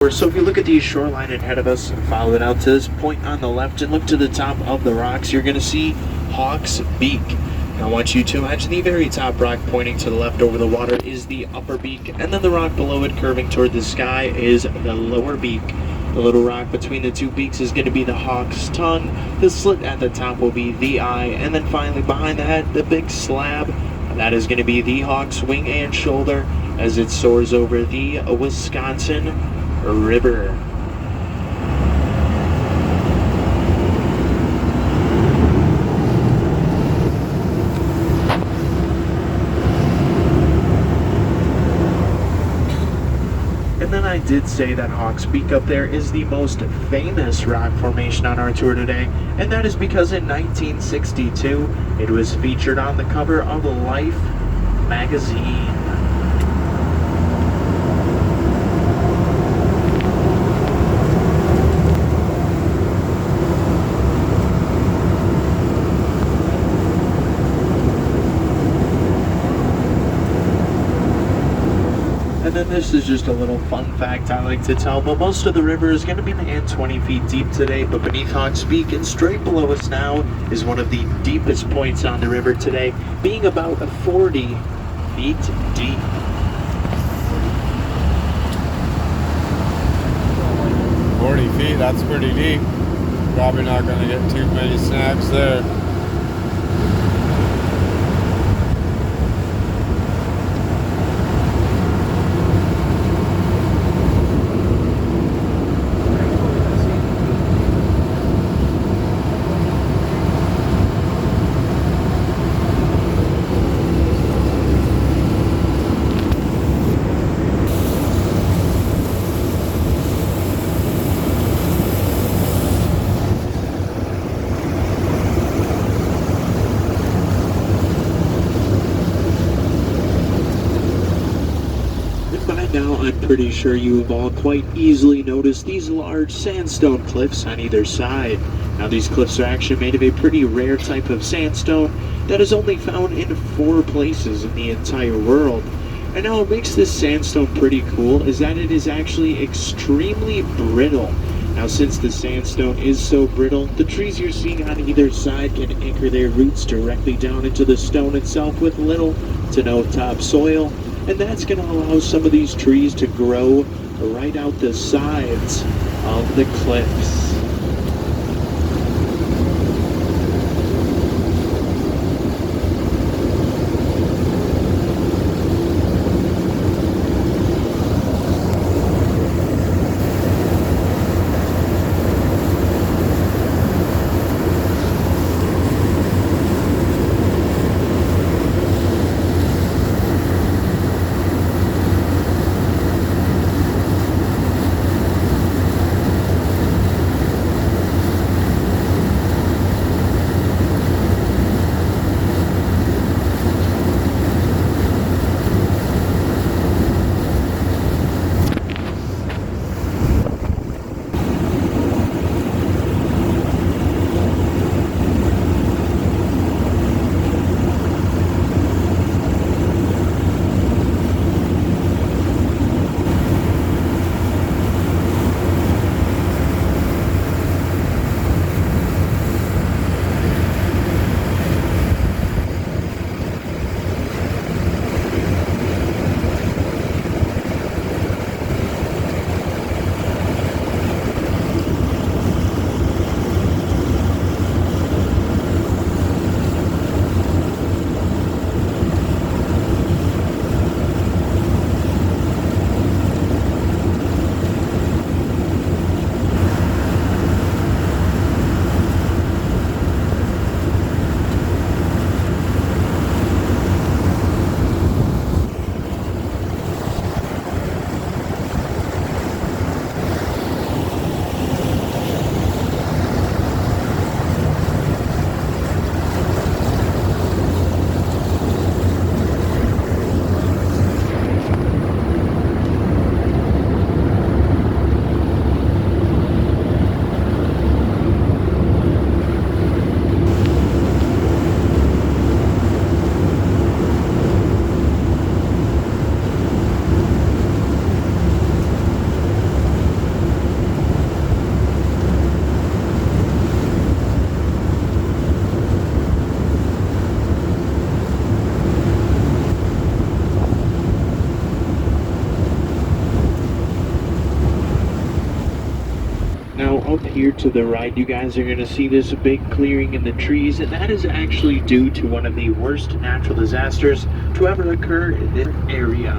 So if you look at the shoreline ahead of us and follow it out to this point on the left and look to the top of the rocks, you're going to see Hawks Beak. I want you to imagine the very top rock pointing to the left over the water is the upper beak, and then the rock below it curving toward the sky is the lower beak. The little rock between the two beaks is going to be the hawk's tongue, the slit at the top will be the eye, and then finally behind the head, the big slab, that is going to be the hawk's wing and shoulder as it soars over the Wisconsin River. And then I did say that Hawks Beak up there is the most famous rock formation on our tour today, and that is because in 1962 it was featured on the cover of Life magazine. And then this is just a little fun fact I like to tell, but most of the river is going to be 20 feet deep today, but beneath Hawks Beak and straight below us now is one of the deepest points on the river today, being about 40 feet deep. "40 feet, that's pretty deep. Probably not going to get too many snacks there." Now, I'm pretty sure you have all quite easily noticed these large sandstone cliffs on either side. Now, these cliffs are actually made of a pretty rare type of sandstone that is only found in 4 places in the entire world. And now what makes this sandstone pretty cool is that it is actually extremely brittle. Now, since the sandstone is so brittle, the trees you're seeing on either side can anchor their roots directly down into the stone itself with little to no topsoil. And that's going to allow some of these trees to grow right out the sides of the cliffs. Now up here to the right, you guys are going to see this big clearing in the trees, and that is actually due to one of the worst natural disasters to ever occur in this area.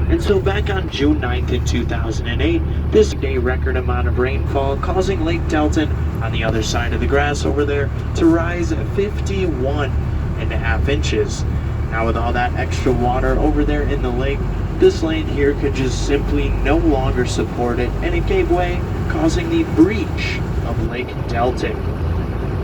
And so back on June 9th in 2008, this day record amount of rainfall causing Lake Delton on the other side of the grass over there to rise 51.5 inches. Now with all that extra water over there in the lake, this land here could just simply no longer support it, and it gave way, causing the breach of Lake Delton.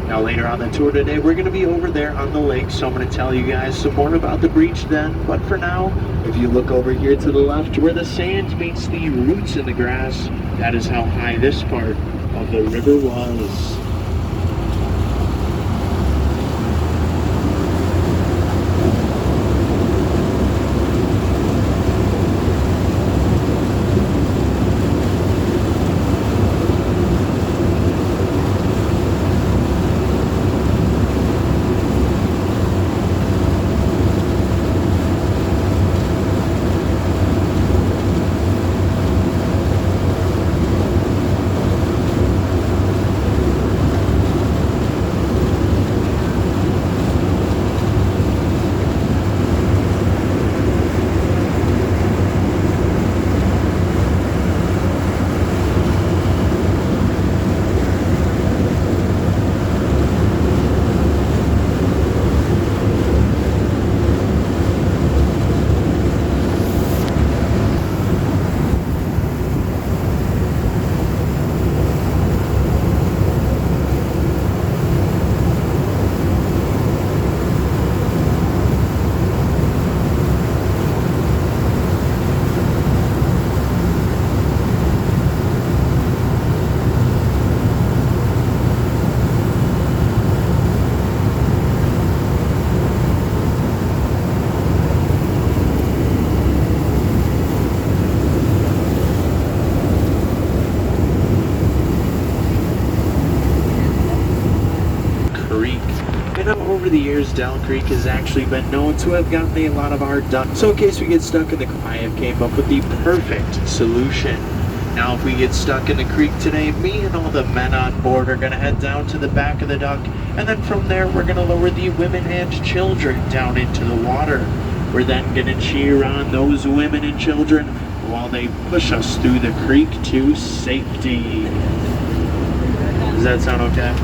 Now later on the tour today, we're going to be over there on the lake, so I'm going to tell you guys some more about the breach then. But for now, if you look over here to the left where the sand meets the roots in the grass, that is how high this part of the river was. Over the years, Dell Creek has actually been known to have gotten a lot of our done. So in case we get stuck in the creek, I have came up with the perfect solution. Now if we get stuck in the creek today, me and all the men on board are going to head down to the back of the dock, and then from there we're going to lower the women and children down into the water. We're then going to cheer on those women and children while they push us through the creek to safety. Does that sound okay?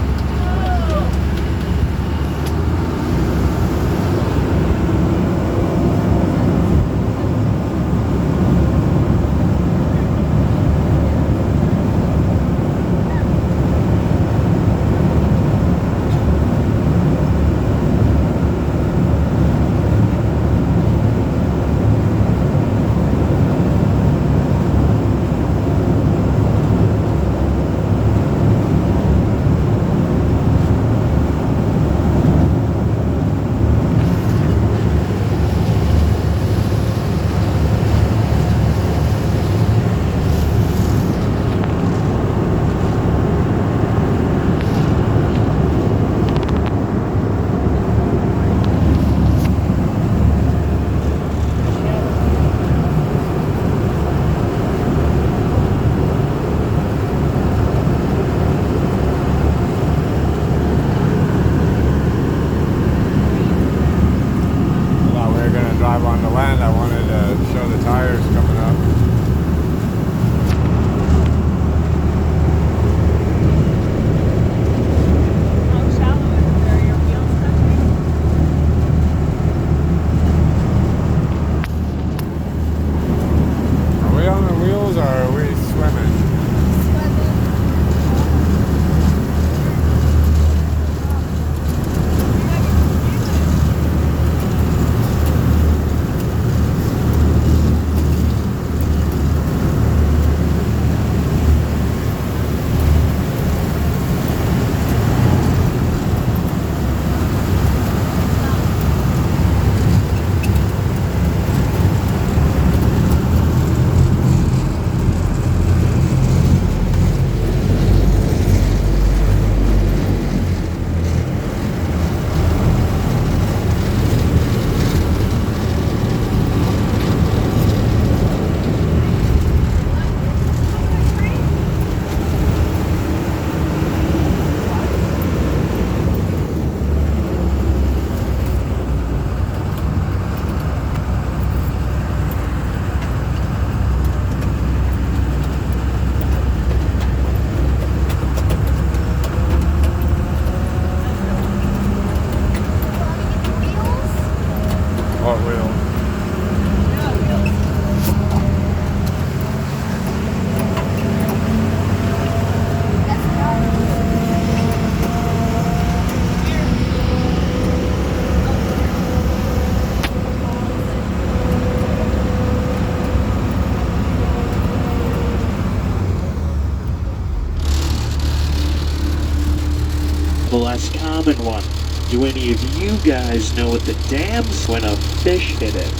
the less common one. Do any of you guys know what the dam's when a fish hit it?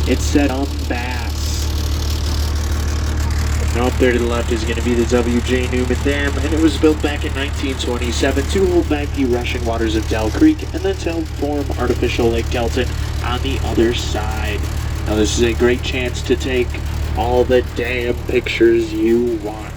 It said bass. Now up there to the left is going to be the W.J. Newman Dam, and it was built back in 1927 to hold back the rushing waters of Dell Creek and then to help form artificial Lake Delton on the other side. Now this is a great chance to take all the damn pictures you want.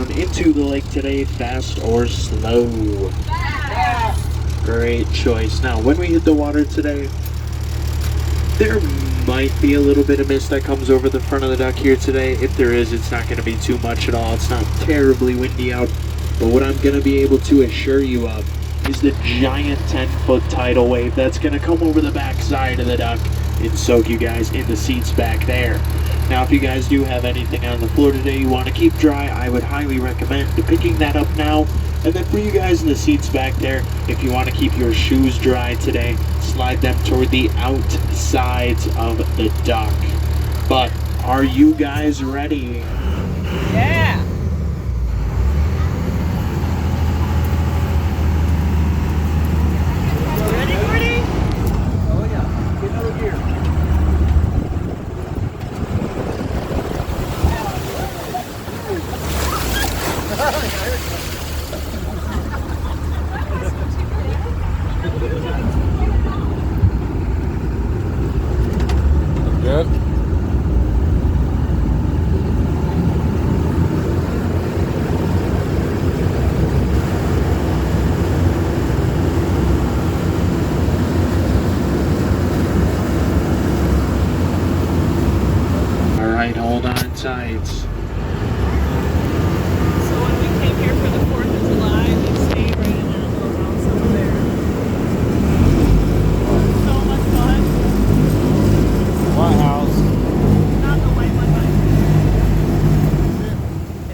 Into the lake today, fast or slow? Fast. Great choice. Now, when we hit the water today, there might be a little bit of mist that comes over the front of the dock here today. If there is, it's not going to be too much at all. It's not terribly windy out. But what I'm going to be able to assure you of is the giant 10-foot tidal wave that's going to come over the back side of the dock and soak you guys in the seats back there. Now, if you guys do have anything on the floor today you want to keep dry, I would highly recommend picking that up now. And then for you guys in the seats back there, if you want to keep your shoes dry today, slide them toward the outsides of the dock. But are you guys ready? Yeah. Ready, Gordy? Oh yeah, get another gear. Good. All right, hold on tight. So when we came here for the 4th of July, we stayed right in that little house over there. So much fun. What house? Not the white one, but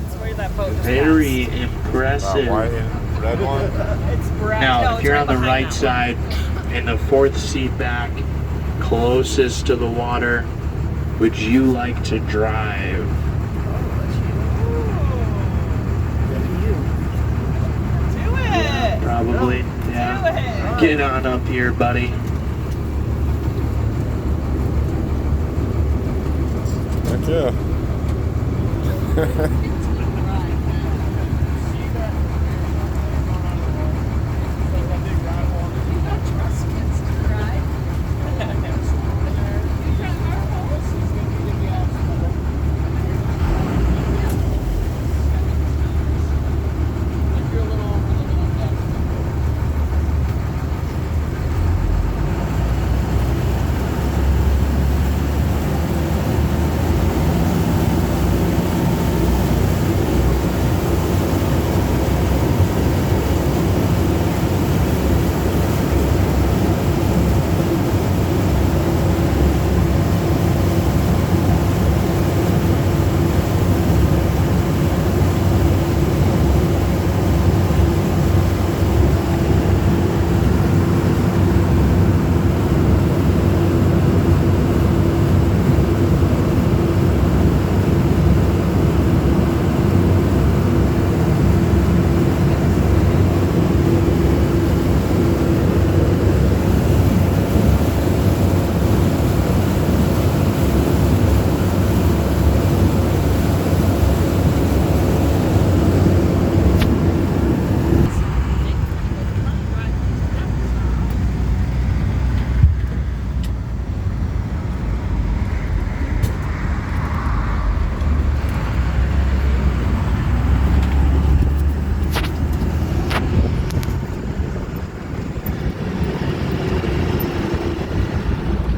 it's where that boat just Very passed. impressive. White and red one? It's bright. Now, No, if it's you're right on the behind right that side, in the 4th seat back, closest to the water, would you like to drive? Do it. Probably, yeah. Do it. Get on up here, buddy. Heck yeah.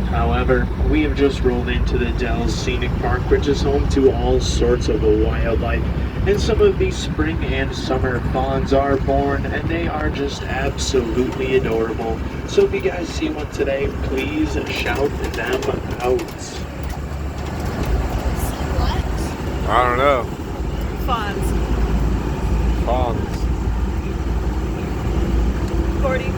However, we have just rolled into the Dells Scenic Park, which is home to all sorts of wildlife. And some of these spring and summer fawns are born, and they are just absolutely adorable. So if you guys see one today, please shout them out. I don't know. Fawns. Fawns. 40.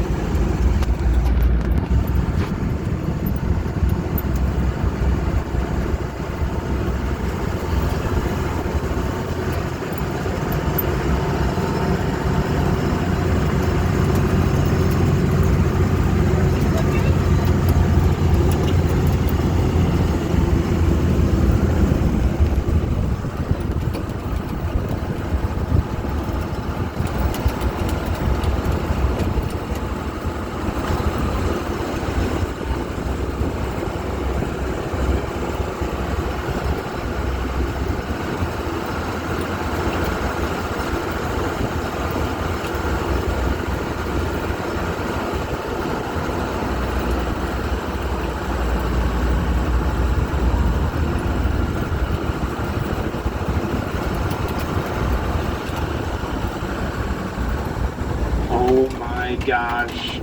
Oh my gosh,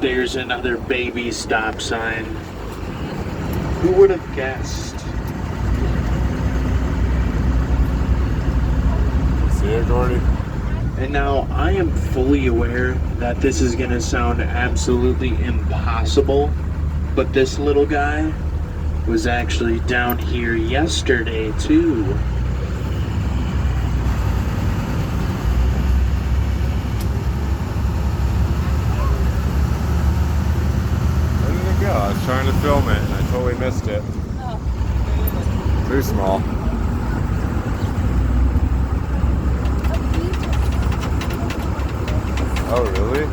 there's another baby stop sign. Who would have guessed? See it, Gordy? And now I am fully aware that this is going to sound absolutely impossible, but this little guy was actually down here yesterday too. Where did it go? I was trying to film it and I totally missed it. Oh. Too small. Oh, really?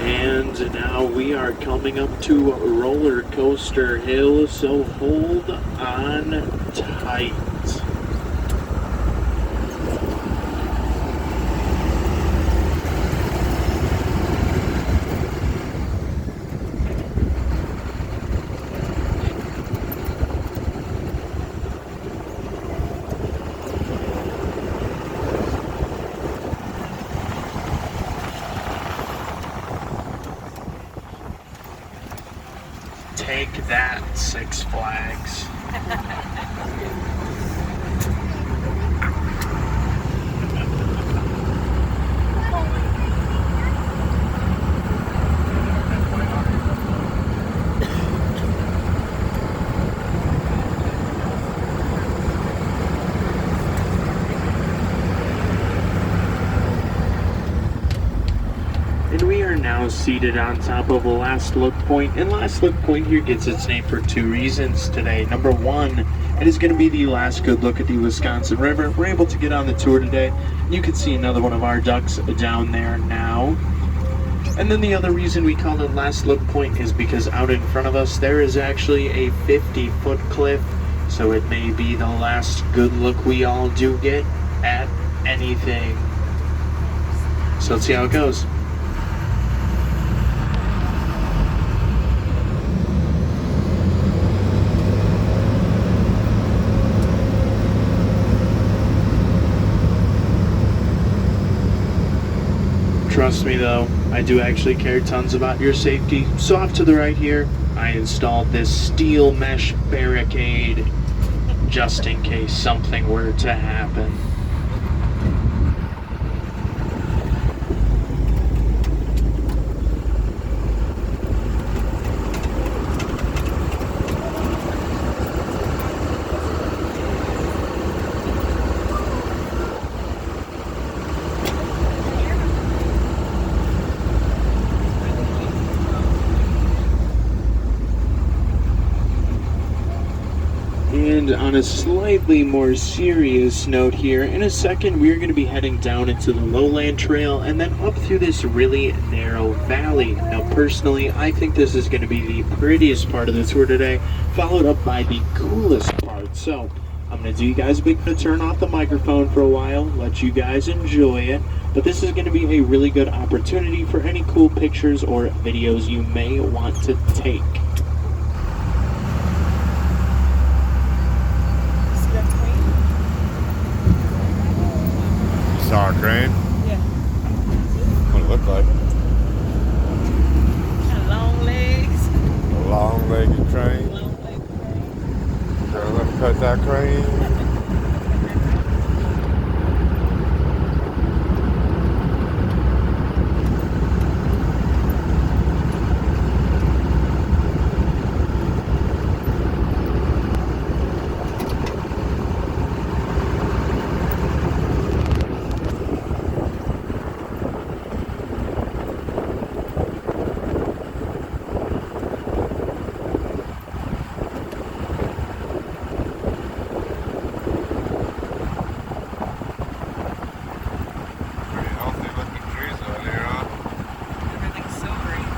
And now we are coming up to Roller Coaster Hill, so hold on tight. Take that, Six Flags. And we are now seated on top of Last Look Point, and Last Look Point here gets its name for two reasons today. Number one, it is going to be the last good look at the Wisconsin River. We're able to get on the tour today. You can see another one of our ducks down there now. And then the other reason we call it Last Look Point is because out in front of us there is actually a 50-foot cliff, so it may be the last good look we all do get at anything. So let's see how it goes. Trust me though, I do actually care tons about your safety. So off to the right here, I installed this steel mesh barricade just in case something were to happen. And on a slightly more serious note here, in a second we're going to be heading down into the Lowland Trail and then up through this really narrow valley. Now personally, I think this is going to be the prettiest part of the tour today, followed up by the coolest part. So I'm going to do you guys a big to turn off the microphone for a while, let you guys enjoy it. But this is going to be a really good opportunity for any cool pictures or videos you may want to take. See that crane? You saw a crane? Yeah. What it looked like? Got long legs. A long-legged crane. Long legged crane. Girl, let me cut that crane. Pretty healthy looking trees out here, huh? Everything's so green.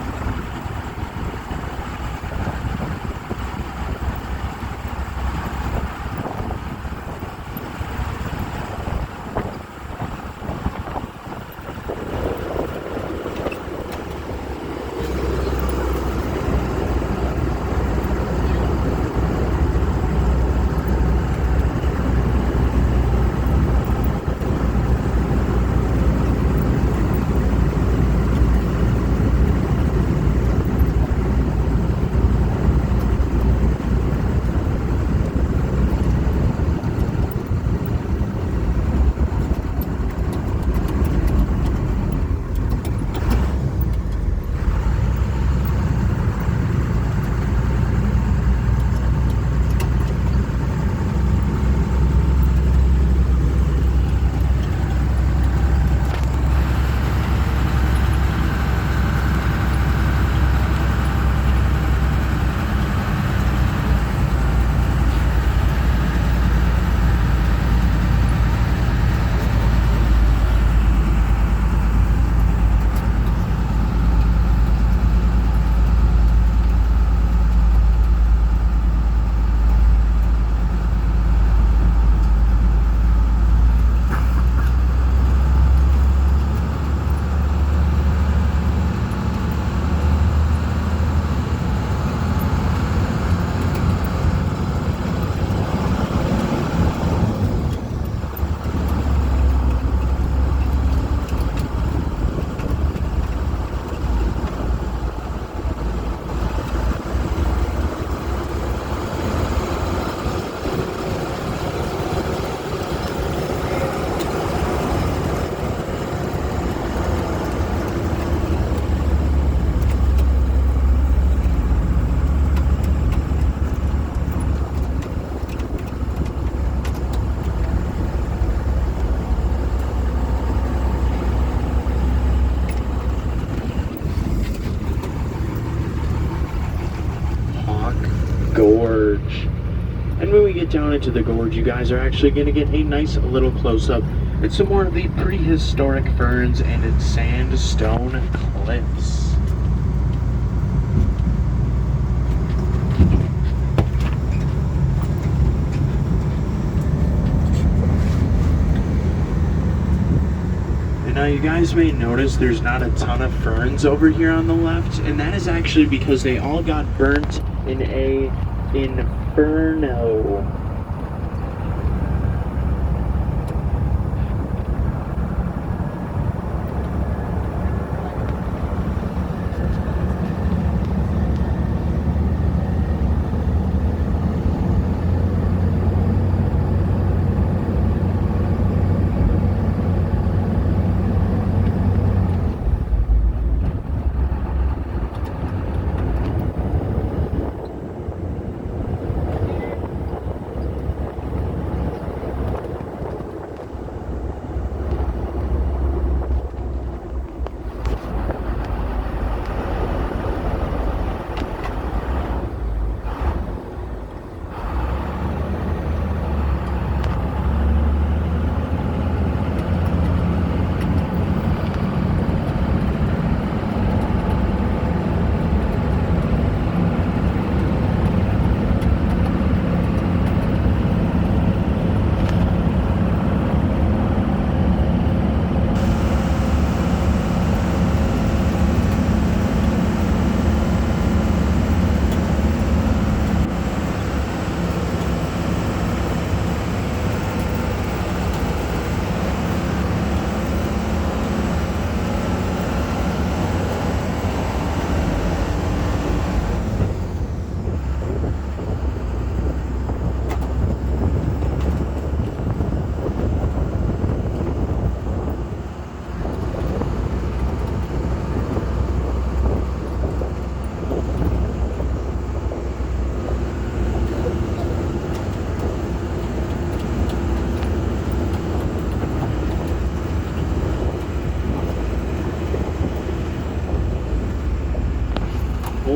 Gorge. And when we get down into the gorge, you guys are actually going to get a nice little close-up at some more of the prehistoric ferns and sandstone cliffs. And now you guys may notice there's not a ton of ferns over here on the left, and that is actually because they all got burnt in a inferno.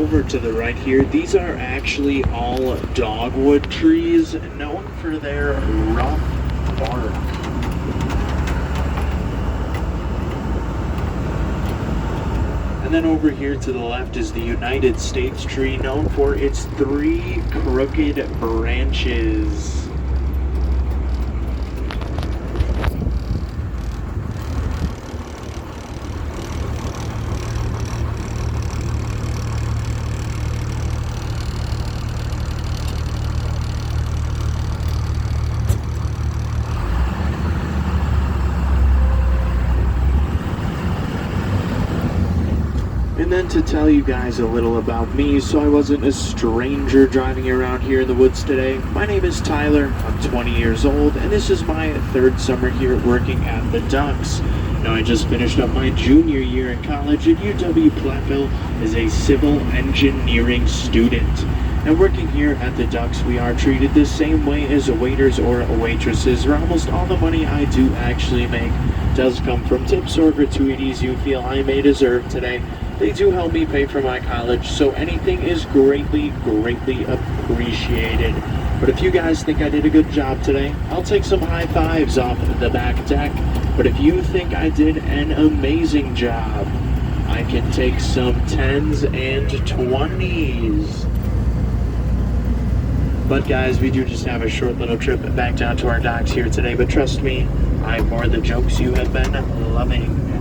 over to the right here, these are actually all dogwood trees, known for their rough bark. And then over here to the left is the United States tree, known for its 3 crooked branches. And then to tell you guys a little about me, so I wasn't a stranger driving around here in the woods today. My name is Tyler, I'm 20 years old, and this is my 3rd summer here working at the Ducks. Now I just finished up my junior year in college at UW-Platteville as a civil engineering student. And working here at the Ducks, we are treated the same way as waiters or waitresses, where almost all the money I do actually make does come from tips or gratuities you feel I may deserve today. They do help me pay for my college, so anything is greatly, greatly appreciated. But if you guys think I did a good job today, I'll take some high fives off the back deck. But if you think I did an amazing job, I can take some 10s and 20s. But guys, we do just have a short little trip back down to our docks here today. But trust me, I have more of the jokes you have been loving.